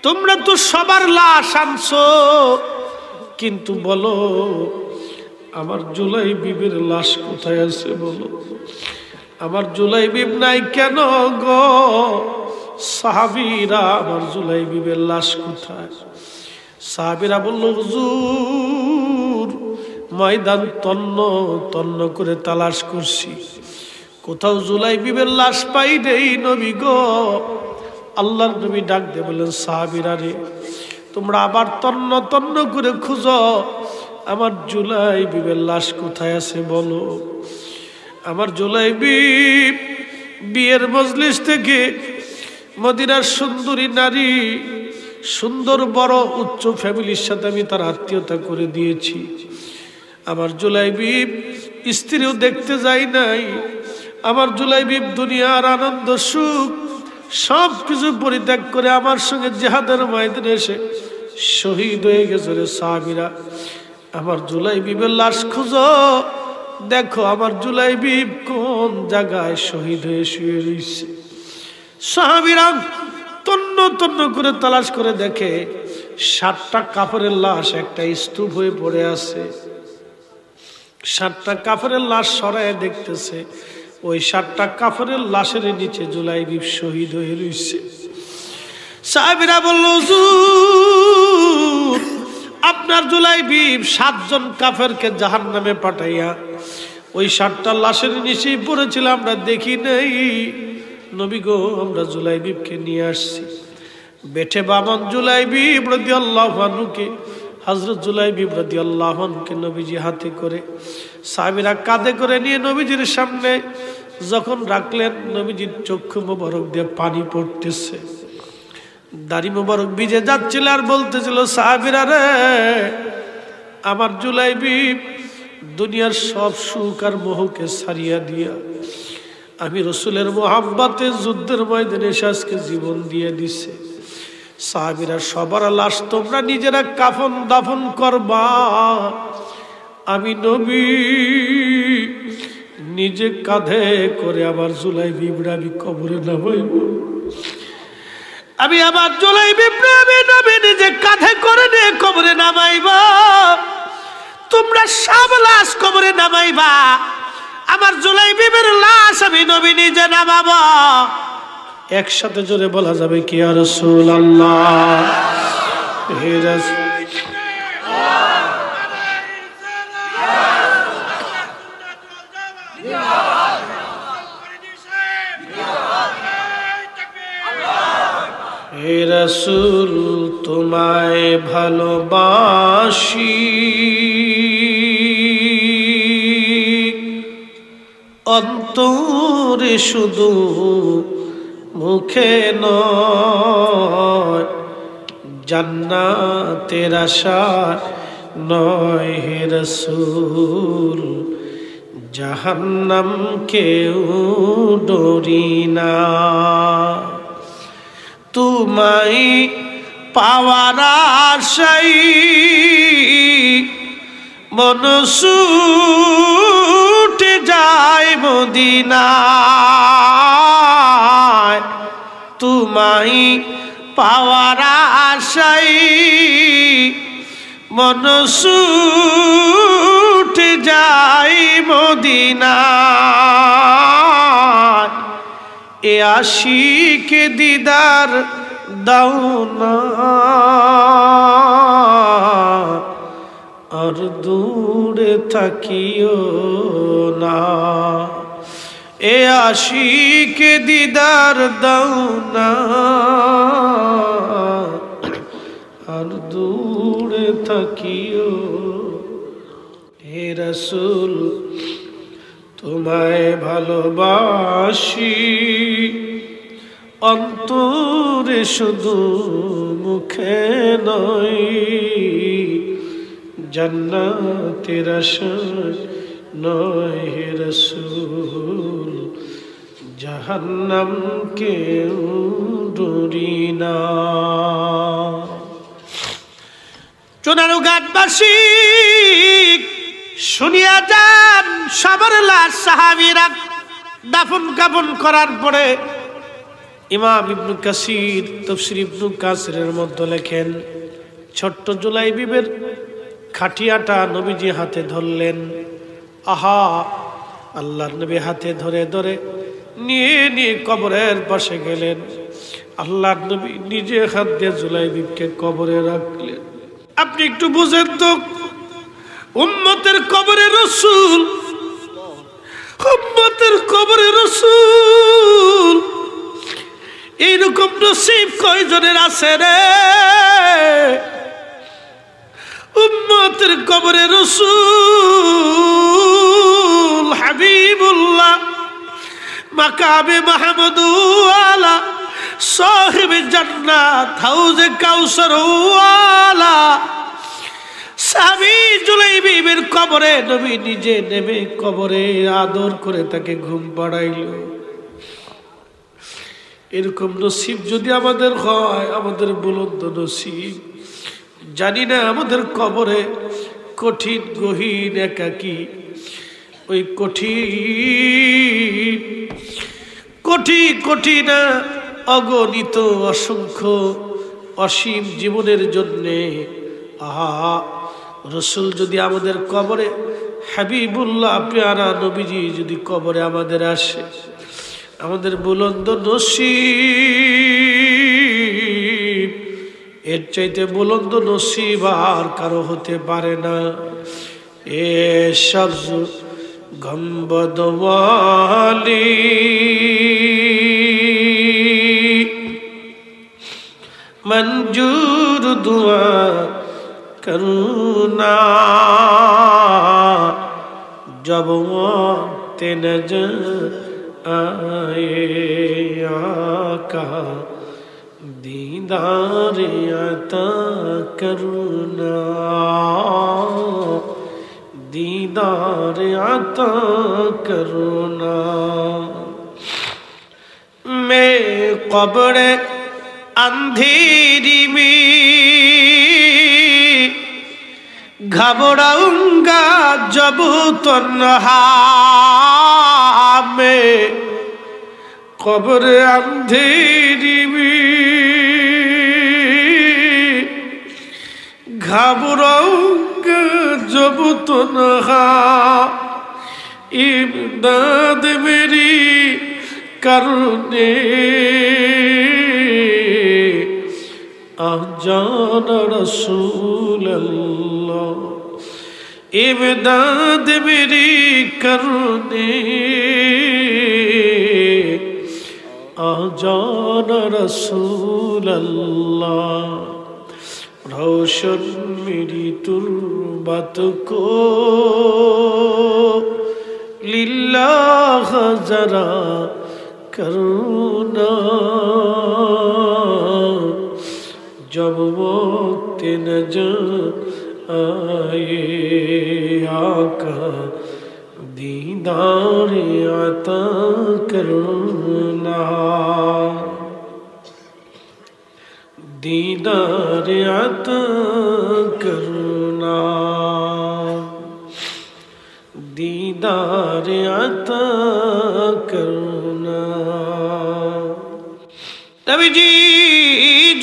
তোমরা তো সবার লাশ আনছো, কিন্তু বলো আমার জুলাইবিবের লাশ কোথায় আছে? বলো আমার জুলাইবিব নাই কেন গো? সাহাবীরা, আমার জুলাইবিবের লাশ কোথায়? সাহাবীরা বলল, হুজুর ময়দান তন্ন তন্ন করে তালাশ করছি, কোথাও জুলাইবিবের লাশ পাই নেই নবী গো। আল্লাহর নবী ডাক দিয়ে বললেন, সাহাবীরা রে, তোমরা আবার তন্ন তন্ন করে খুঁজো, আমার জুলাইবিবের লাশ কোথায় আছে বলো। আমার জুলাইবি বিয়ের মজলিস থেকে মদিনার সুন্দরী নারী, সুন্দর বড় উচ্চ ফ্যামিলির সাথে আমি তার আত্মীয়তা করে দিয়েছি। আমার জুলাইবি স্ত্রীও দেখতে যাই নাই। আমার জুলাইবি দুনিয়ার আনন্দ সুখ সব কিছু পরিত্যাগ করে আমার সঙ্গে জিহাদের ময়দানে এসে শহীদ হয়ে গেছে রে সাহাবীরা। আমার জুলাইবিবের লাশ খুঁজো, দেখো আমার জুলাইবিব কোন জায়গায় শহীদ হয়ে শুয়ে রয়েছে। সাহাবীরা তন্ন তন্ন করে তালাশ করে দেখে 7টা কাফেরের লাশ একটা স্তূপ হয়ে পড়ে আছে। 7টা কাফেরের লাশ সরায় দেখতেছে, ওই 7টা কাফেরের লাশের নিচে জুলাইবিব শহীদ হয়ে রয়েছে। সাহাবীরা বলল, হুজুর আপনার জুলাইবিব 7 জন কাফেরকে জাহান্নামে পাঠাইয়া ওই 7টা লাশের নিচেই পড়েছিল, আমরা দেখি নাই। নবী গো, আমরা জুলাইবিবকে নিয়ে আসছি। বেঠে বামন জুলাইবিব রাদিয়াল্লাহু আনহুকে, হযরত জুলাইবিব রাদিয়াল্লাহু আনহুকে নবীজি হাতে করে, সাহাবীরা কাঁধে করে নিয়ে নবীজির সামনে যখন রাখলেন, নবীজির চক্ষু মোবারক দিয়ে পানি পড়তেছে, দাড়ি মোবারক ভিজে যাচ্ছিল, আর বলতেছিল, সাহাবীরা রে, আমার জুলাইবিব দুনিয়ার সব সুখ আর মোহকে ছাড়িয়া দিয়া আমি রসুলের মোহাব্বতে যুদ্ধের ময়দানে এসে আজকে জীবন দিয়ে দিছে। সাহাবীরা সবার লাশ তোমরা নিজেরা কাফন দাফন করবা, আমি নবী নিজে কাঁধে করে আমার জুলাইবিবরা আমি কবরে নামাইব। আমি আমার জুলাইবিবরা আমি নবী নিজে কাঁধে করে নিয়ে কবরে নামাইবা। তোমরা সব লাশ কবরে নামাইবা, আমার জুলাইবিবের লাশ আমি নবী নিজে নামাবো। একসাথে জোরে বলা যাবে কি, ইয়া রাসূলুল্লাহ, হে রাসূল। হে রাসূল তোমায় ভালোবাসি, অন্তরে শুধু মুখে নয়, জান্নাতের আশা নয় হে রাসূল, জাহান্নাম কেউ ডরি না। তোমায় পাওয়ার আশায় মন ছুটে যায় মদিনায়, তোমায় পাওয়ার আশায় মন ছুটে যায় মদিনায়, এ আশিক দিদার দাও না, আর দূরে থাকিও না, এ আশিক দিদার দাও না, আর দূরে থাকিও। হে রাসূল তোমায় ভালোবাসি, অন্তরে শুধু মুখে নয়, জান্নাতের আশায় নয় হে রাসূল, জাহান্নাম কেউ ডরি না। চুনারুঘাটবাসী শুনিয়া যান, সবার লাশ সাহাবীরা দাফন কাফন করার পরে ইমাম ইবনে কাসির তাফসীর ইবনে কাসিরের মধ্যে লেখেন, ছোট্ট জুলাইবিবের খাটিয়াটা নবীজি হাতে ধরলেন। আহা, আল্লাহর নবী হাতে ধরে ধরে নিয়ে নিয়ে কবরের পাশে গেলেন। আল্লাহর নবী নিজে হাত দিয়ে জুলাইবিবকে কবরে রাখলেন। আপনি একটু বুঝেন তো, উম্মতের কবরে রাসূল, উম্মতের কবরে রাসূল, এইরকম নসিব কয়জনের আছে রে? উম্মতের কবরে রাসূল হাবিবুল্লাহ মাকামে মাহমুদ ওয়ালা সাহিব জান্নাত হাউজে কাউসার ওয়ালা সাহাবী জুলাইবিবের কবরে নবী নিজে নেমে কবরে আদর করে তাকে ঘুম পাড়াইল। এরকম নসিব যদি আমাদের হয়, আমাদের বুলন্দ নসিব। জানি না আমাদের কবরে কঠিন গহীন একাকী ওই কঠিন অগণিত অসংখ্য অসীম জীবনের জন্যে রসুল যদি আমাদের কবরে, হাবিবুল্লাহ পেয়ারা নবীজি যদি কবরে আমাদের আসে, আমাদের বুলন্দ নসিব, এর চাইতে বুলন্দ নসিব আর কারো হতে পারে না। এ সবজ গম্বদ ওয়ালি মঞ্জুর দুয়া করুণা जब वक्त नजर आए आका दीदार अता करना दीदार अता करना। मैं कब्र अंधेरी में घबराऊंगा जब तन्हा में कब्र अंधेरी में घबराऊंगा जब तन्हा इमदाद मेरी करने आजान रसूल अल्लाह इमदाद मेरी करने आजान रसूल अल्लाह। रोशन मेरी तुर्बत को लिल्लाह जरा करना जब वक्त नजर आए आका दीदार अता करना दीदार अता करना दीदार अता करना। नबीजी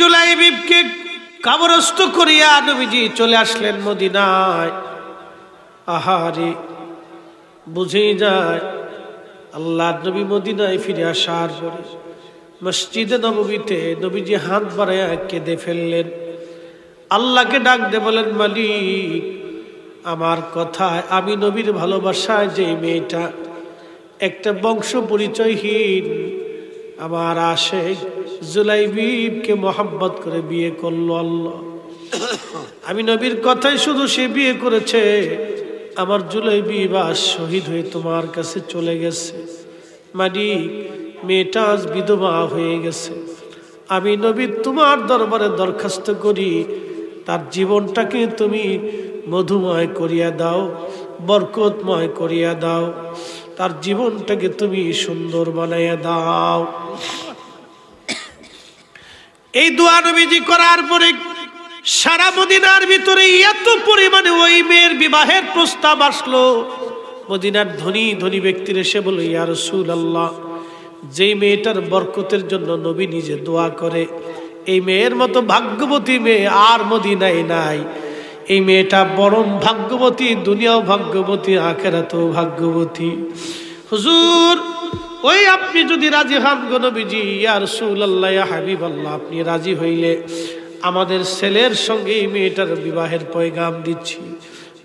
जुलाइबिबকে কবরস্থ করিয়া নবীজি চলে আসলেন মদিনায়। আহারে বুঝেই যায় আল্লাহর নবী মদিনায় ফিরে আসার পরে মসজিদে নববীতে নবীজি হাত বাড়াইয়া কেঁদে ফেললেন। আল্লাহকে ডাক দিয়ে বলেন, মালিক আমার কথায় আমি নবীর ভালোবাসায় যে মেয়েটা একটা বংশ পরিচয়হীন আমার আশিক জুলাইবিবকে মোহাব্বত করে বিয়ে করলো আল্লাহ, আমি নবীর কথাই শুধু সে বিয়ে করেছে, আমার জুলাইবিব আজ শহীদ হয়ে তোমার কাছে চলে গেছে। মালিক মেয়েটা আজ বিধবা হয়ে গেছে, আমি নবী তোমার দরবারে দরখাস্ত করি তার জীবনটাকে তুমি মধুময় করিয়া দাও, বরকতময় করিয়া দাও, তার জীবনটাকে তুমি সুন্দর বানাইয়া দাও। এই দোয়া নবীজি করার পরে সারা মদিনার ভিতরে এত পরিমাণে ওই মেয়ের বিবাহের প্রস্তাব আসলো। মদিনার ধনী ধনী ব্যক্তির এসে বলল, ইয়া রাসূলুল্লাহ, যেই মেয়েটার বরকতের জন্য নবী নিজে দোয়া করে, এই মেয়ের মতো ভাগ্যবতী মেয়ে আর মদিনায় নাই। এই মেয়েটা বরং ভাগ্যবতী, দুনিয়াও ভাগ্যবতী, আখিরাতেও ভাগ্যবতী। হুজুর ওই আপনি যদি রাজি হন গো নবীজি, ইয়া রাসূলুল্লাহ, ইয়া হাবিবাল্লাহ, আপনি রাজি হইলে আমাদের ছেলের সঙ্গে এই মেয়েটার বিবাহের পয়গাম দিচ্ছি,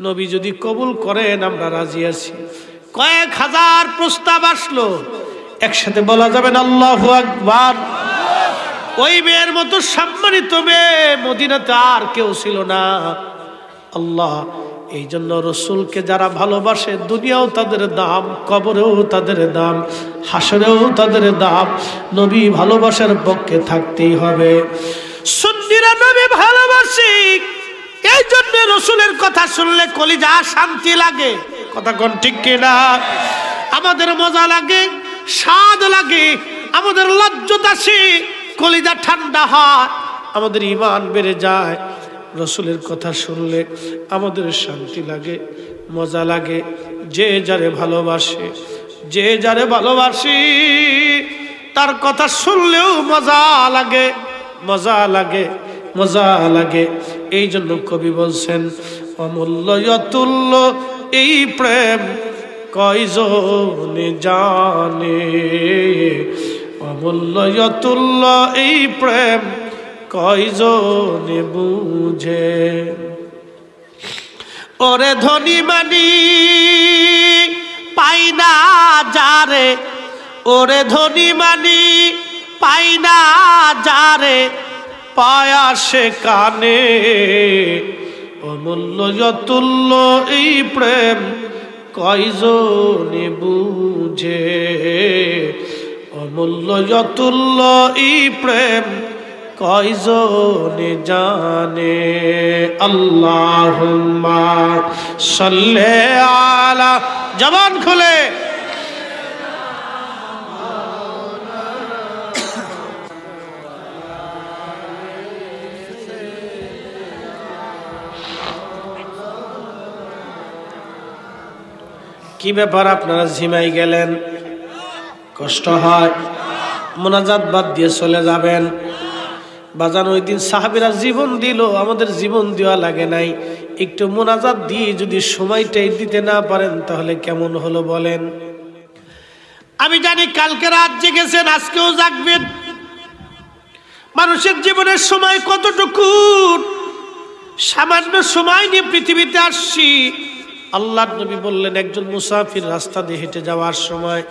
নবী যদি কবুল করেন আমরা রাজি আছি। কয়েক হাজার প্রস্তাব আসলো, একসাথে বলা যাবে না আল্লাহু আকবার। ওই মেয়ের মতো সম্মানিত মেয়ে মদিনাতে আর কেউ ছিল না। আল্লাহ এই জন্য রসুলকে যারা ভালোবাসে দুনিয়াও তাদের দাম, কবরেও তাদের দাম, হাসরেও তাদের দাম। নবী ভালোবাসার পক্ষে থাকতেই হবে। সুন্নিরা নবী ভালোবাসি, এই জন্য রসুলের কথা শুনলে কলিজা শান্তি লাগে। কথা কোন ঠিক কিনা? আমাদের মজা লাগে, স্বাদ লাগে, আমাদের লজ্জত আসে, কলিজা ঠান্ডা হয়, আমাদের ঈমান বেড়ে যায়। রসুলের কথা শুনলে আমাদের শান্তি লাগে, মজা লাগে। যে যারে ভালোবাসে, যে যারে ভালোবাসি তার কথা শুনলেও মজা লাগে, মজা লাগে, মজা লাগে। এই জন্য কবি বলছেন অমূল্য অতুল্য এই প্রেম কয়জনে জানে, অমূল্য অতুল্য এই প্রেম কয়জনে বুঝে। ওরে ধনী মানি পাই না যারে, ওরে ধনী মানি পাই না যারে, পায়া সে কানে, অমূল্য অতুল্য এই প্রেম কয়জনে বুঝে, অমূল্য অতুল্য এই প্রেম কয়জনে জানে। আল্লাহুম্মা সাল্লি আলা, জবান খুলে কি ব্যাপার আপনারা ঝিমাই গেলেন? কষ্ট হয়? মোনাজাত বাদ দিয়ে চলে যাবেন। বাজান ওই দিন সাহাবীরা জীবন দিল, আমাদের জীবন দেওয়া লাগে নাই। একটু মোনাজাত দিয়ে যদি সময়টাই দিতে না পারেন তাহলে কেমন হলো বলেন? আমি জানি কালকে রাত জেগেছেন, আজকেও জাগবেন। মানুষের জীবনের সময় কতটুকু, সামান্য সময় নিয়ে পৃথিবীতে আসছি। আল্লাহর নবী বললেন একজন মুসাফির রাস্তা দিয়ে হেঁটে যাওয়ার সময়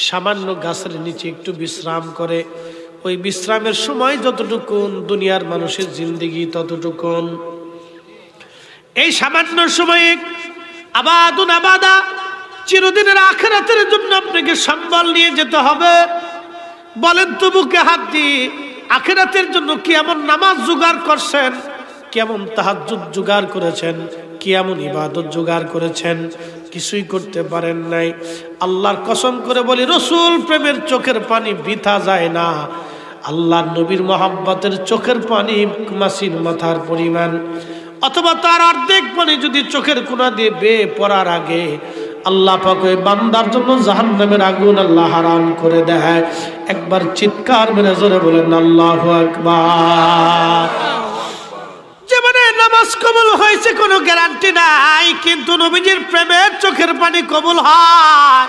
সামান্য গাছের নিচে একটু বিশ্রাম করে, ওই বিশ্রামের সময় যতটুকুন দুনিয়ার মানুষের জিন্দেগি ততটুকুন। এই সামান্য সময়ে আবাদুন আবাদা, চিরদিনের আখিরাতের জন্য আপনাকে সম্বল নিয়ে যেতে হবে। বলেন তো বুকে হাত দিয়ে, আখিরাতের জন্য কি এমন নামাজ জোগাড় করছেন, কেমন তাহাজ্জুদ জোগাড় করেছেন, কি এমন ইবাদত জোগাড় করেছেন? কিছুই করতে পারেন নাই। আল্লাহর কসম করে বলি, রসুল প্রেমের চোখের পানি বৃথা যায় না। আল্লাহ নবীর মহাব্বতের চোখের পানি মাসির মাথার পরিমাণ, অথবা তার অর্ধেক পানি যদি চোখের কোনা দিয়ে বেয়ে পড়ার আগে আল্লাহ পাক ওই বান্দার জন্য জাহান্নামের আগুন আল্লাহ হারাম করে দেয়। একবার চিৎকার মেরে জোরে বলেন আল্লাহু আকবার। জীবনে নামাজ কবুল হয়েছে কোনো গ্যারান্টি নাই, কিন্তু নবীজির প্রেমের চোখের পানি কবুল হয়,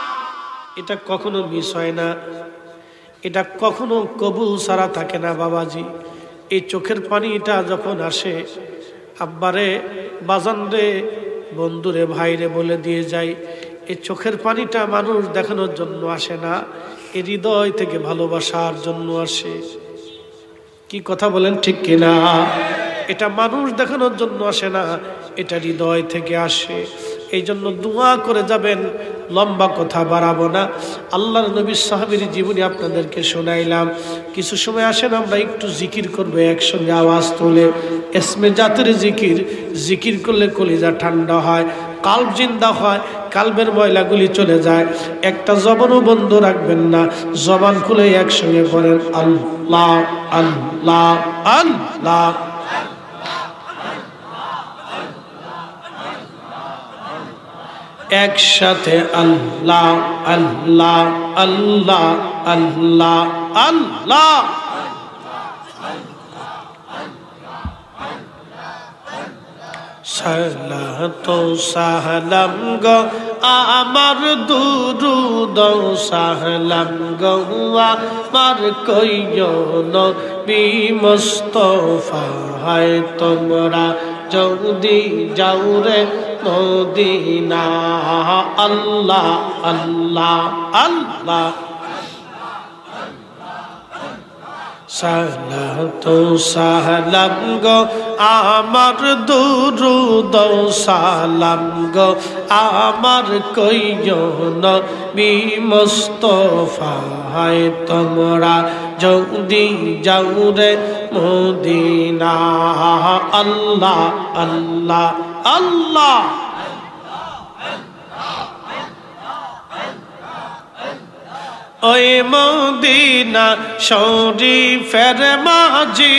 এটা কখনো মিস হয় না, এটা কখনো কবুল ছাড়া থাকে না বাবাজি। এই চোখের পানিটা যখন আসে, আব্বারে, বাজানরে, বন্ধুরে, ভাইরে বলে দিয়ে যায়, এই চোখের পানিটা মানুষ দেখানোর জন্য আসে না, এই হৃদয় থেকে ভালোবাসার জন্য আসে। কি কথা বলেন ঠিক কিনা? এটা মানুষ দেখানোর জন্য আসে না, এটা হৃদয় থেকে আসে। এই জন্য দোয়া করে যাবেন। লম্বা কথা বাড়াবো না, আল্লাহর নবীর সাহাবীর জীবনী আপনাদেরকে শোনাইলাম। কিছু সময় আসেন আমরা একটু জিকির করবো একসঙ্গে, আওয়াজ তুলে। এসমে জাতের জিকির, জিকির করলে কলিজা ঠান্ডা হয়, কাল্ব জিন্দা হয়, কালবের ময়লাগুলি চলে যায়। একটা জবানও বন্ধ রাখবেন না, জবান খুলে একসঙ্গে করেন আল্লাহ আল্লাহ আল্লাহ। একসাথে আল্লাহ আল্লাহ আল্লাহ আল্লাহ আল্লাহ। সালাত সালাম গো আমার দুরুদ সালাম গো আমার কইও নবী মুস্তাফা, হায় তোমরা যদি যাও রে মদিনা। আল্লাহ আল্লাহ আল্লাহ। সালাতু সালাম গো আমার দুরুদ সালাম গো আমার কইও নবী মুস্তাফায় তোমরা যদি যাও রে মদিনা আল্লাহ আল্লাহ আল্লাহ ওই মদিনা শরীফের মাঝি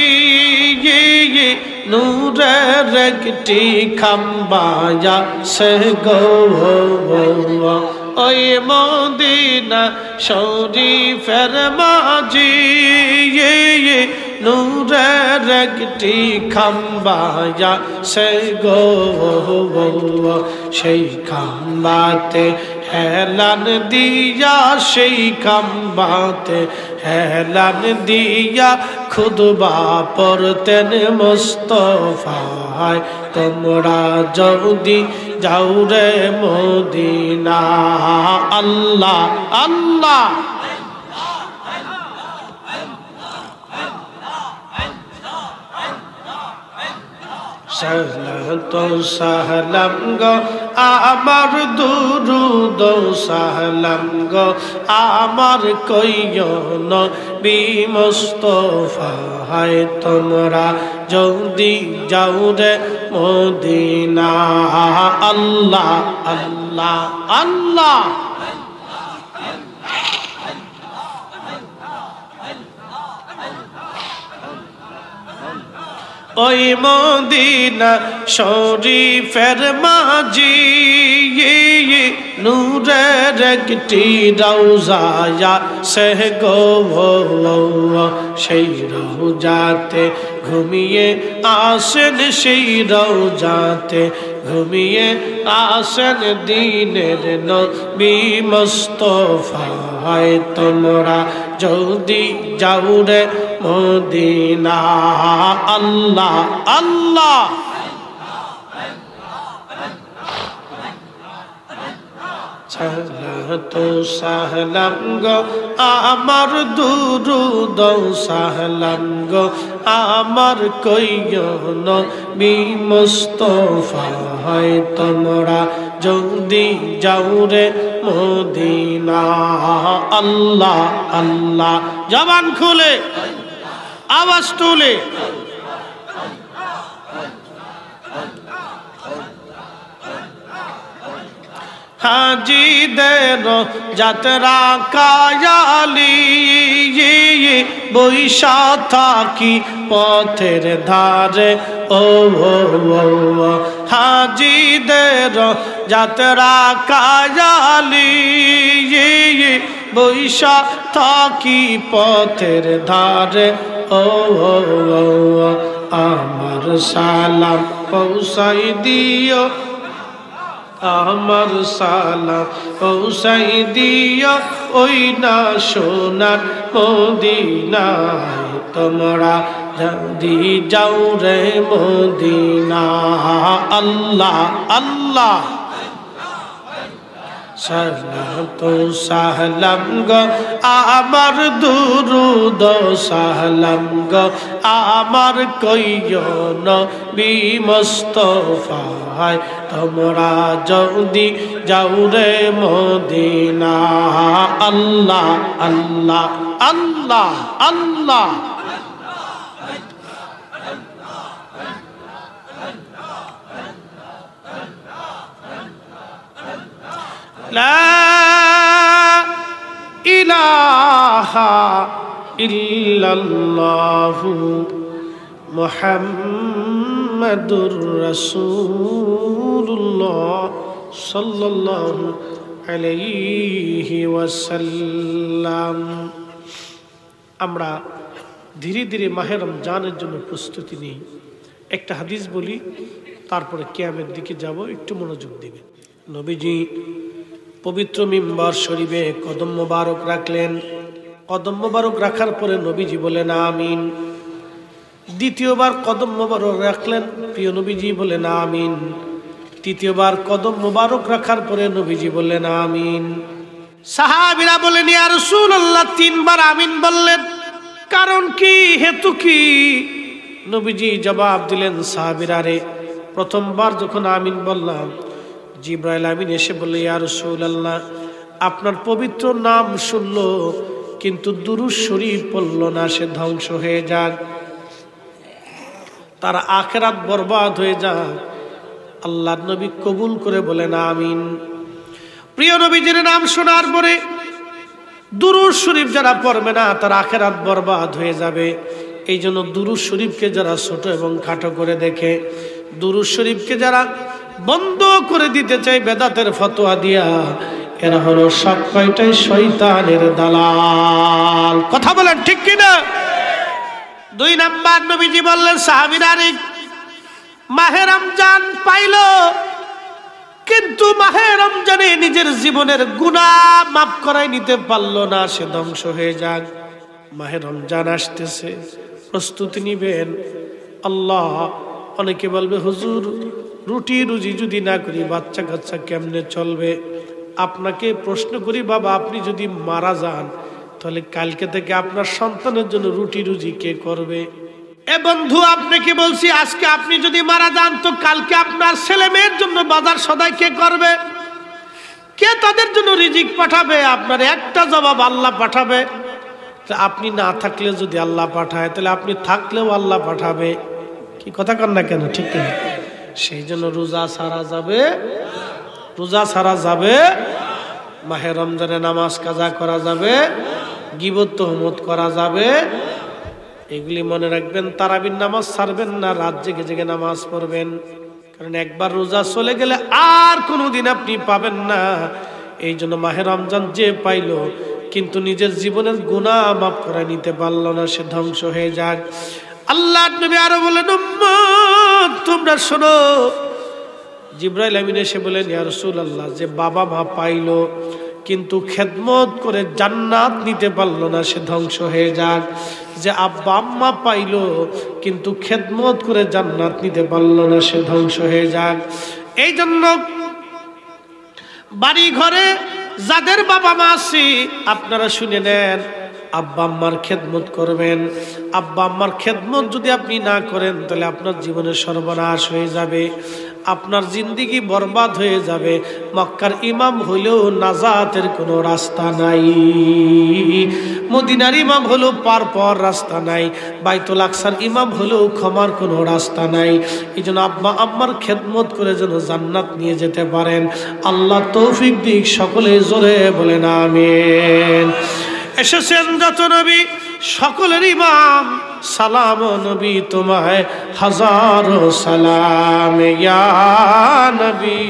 নূরের একটি খাম্বায়া সে গো ওই মদিনা শরীফের মাঝি নূরের একটি খাম্বায়া সে গো সেই খাম্বাতে হেলান দিয়া সেই খাম্বাতে হেলান দিয়া খুতবা পড়তেন মুস্তাফায় তোমরা যদি যাও রে মদিনা আল্লাহ আল্লাহ সালাতু সালাম গো আমার দুরুদ সালাম গো আমার কইও নবী মুস্তাফায় তোমরা যদি যাও রে মদিনা আল্লাহ আল্লাহ আল্লাহ ওই মদিনা শরীফের মাঝি নূরের একটি রওজা সে গো সেই রওজাতে ঘুমিয়ে আসেন সেই রওজাতে ঘুমিয়ে আসেন দিনের নবী মুস্তাফায় তোমরা যদি যাও রে মদিনা আল্লাহ আল্লাহ সালাতু সালাম গো আমার দুরুদ সালাম গো আমার কইও নবী মুস্তাফায় তোমরা যদি যাও রে মদিনা আল্লাহ আল্লাহ জবান খুলে আওয়াজ তুলে হাজিদের যাত্রা কায়ালি বৈশা থাকি পথের ধারে ও হাজিদের যাত্রা কায়ালি বৈশা থাকি পথের ধারে ও আমার সালাম পৌঁছাই দিও আমার সালাম পৌঁছাই দিও ওই না সোনার মদিনায় তোমরা যদি যাও রে মদিনা আল্লাহ আল্লাহ সালাতু সালাম গো আমার দুরুদ সালাম গো আমার কইও নবী মুস্তাফায় তোমরা যদি যাও রে মদিনা আল্লাহ আল্লাহ আল্লাহ আল্লাহ লা ইলাহা ইল্লাল্লাহু মুহাম্মাদুর রাসূলুল্লাহ সাল্লাল্লাহু আলাইহি ওয়াসাল্লাম। আমরা ধীরে ধীরে মাহে রমজানের জন্য প্রস্তুতি নিই। একটা হাদিস বলি, তারপরে কিয়ামের দিকে যাব, একটু মনোযোগ দিবেন। নবীজি পবিত্র মিম্বার শরীফে কদম মোবারক রাখলেন। কদম মোবারক রাখার পরে নবীজি বলেন আমিন। দ্বিতীয়বার কদম মোবারক রাখলেন, প্রিয় নবীজি বলেন আমিন। তৃতীয়বার কদম মোবারক রাখার পরে নবীজি বললেন আমিন। সাহাবীরা বলেন ইয়া রাসূলুল্লাহ, তিনবার আমিন বললেন। কারণ কি, হেতু কি? নবীজি জবাব দিলেন, সাহাবীরা রে, প্রথমবার যখন আমিন বললাম, জিবরাইল আমিন এসে বলল, ইয়া রাসূলুল্লাহ, আপনার পবিত্র নাম শুনলো কিন্তু দুরূদ শরীফ পড়ল না, সে ধ্বংস হয়ে যাক, তার আখিরাত বরবাদ হয়ে যাক। আল্লাহর নবী কবুল করে বলেন আমিন। প্রিয় নবীজির নাম শোনার পরে দুরূদ শরীফ যারা পড়বে না তার আখিরাত বরবাদ হয়ে যাবে। এই জন্য দুরূদ শরীফকে যারা ছোট এবং খাটো করে দেখে, দুরূদ শরীফকে যারা বন্ধ করে দিতে চায় বেদাতের ফতোয়া দিয়া, এরা হলো সব কয়টাই শয়তানের দালাল। কথা বলেন ঠিক কিনা? 2 নাম্বার নবীজি বললেন, সাহাবীরা রে, মাহে রমজান পাইল কিন্তু মাহে রমজানে নিজের জীবনের গুনাহ মাফ করাই নিতে পারলো না, সে ধ্বংস হয়ে যাক। মাহে রমজান আসতেছে, প্রস্তুতি নিবেন। আল্লাহ, অনেকে বলবে হুজুর রুটি রুজি যদি না করি বাচ্চা কাচ্চা কেমনে চলবে? আপনাকে প্রশ্ন করি বাবা, আপনি যদি মারা যান তাহলে কালকে থেকে আপনার সন্তানের জন্য রুটি রুজি কে করবে? এ বন্ধু, আপনাকে বলছি, আজকে আপনি যদি মারা যান তো কালকে আপনার ছেলে মেয়ের জন্য বাজার সদাই কে করবে? কে তাদের জন্য রিজিক পাঠাবে? আপনার একটা জবাব, আল্লাহ পাঠাবে। আপনি না থাকলে যদি আল্লাহ পাঠায়, তাহলে আপনি থাকলেও আল্লাহ পাঠাবে। কি কথা কন না কেন? ঠিক কিনা? সেই জন্য রোজা ছাড়া যাবে, রোজা ছাড়া যাবে, মাহে রমজানে নামাজ কাজা করা যাবে, গীবত তহমত করা যাবে। এগুলি মনে রাখবেন। তারাবির নামাজ ছাড়বেন না, রাত জেগে জেগে নামাজ পড়বেন, কারণ একবার রোজা চলে গেলে আর কোনোদিন আপনি পাবেন না। এই জন্য মাহে রমজান যে পাইল কিন্তু নিজের জীবনের গুনাহ মাফ করে নিতে পারল না, সে ধ্বংস হয়ে যাক। আল্লাহর নবী আরো বলেন, উম্মত তোমরা শোনো, জিবরাইল আমিন এসে বলেন, ইয়া রাসূলুল্লাহ, যে বাবা মা পাইল কিন্তু খেদমত করে জান্নাত নিতে পারলো না, সে ধ্বংস হয়ে যাক। যে আব্বা আম্মা পাইল কিন্তু খেদমত করে জান্নাত নিতে পারলো না, সে ধ্বংস হয়ে যাক। এই জন্য বাড়ি ঘরে যাদের বাবা মা আছে আপনারা শুনে নেন, আব্বা আম্মার খেদমত করবেন। আব্বা আম্মার খেদমত যদি আপনি না করেন তাহলে আপনার জীবনে সর্বনাশ হয়ে যাবে, আপনার জিন্দেগি বরবাদ হয়ে যাবে। মক্কার ইমাম হইলেও নাজাতের কোনো রাস্তা নাই, মদিনার ইমাম হলেও পার পর রাস্তা নাই, বাইতুল আকসার ইমাম হলেও ক্ষমার কোনো রাস্তা নাই। এই জন্য আব্বা আম্মার খেদমত করে যেন জান্নাত নিয়ে যেতে পারেন, আল্লাহ তৌফিক দিক। সকলে জোরে বলেন আমিন। এসেছেন যত নবী সকলের ইমাম, সালাম নবী তোমায় হাজারো সালাম ইয়া নবী।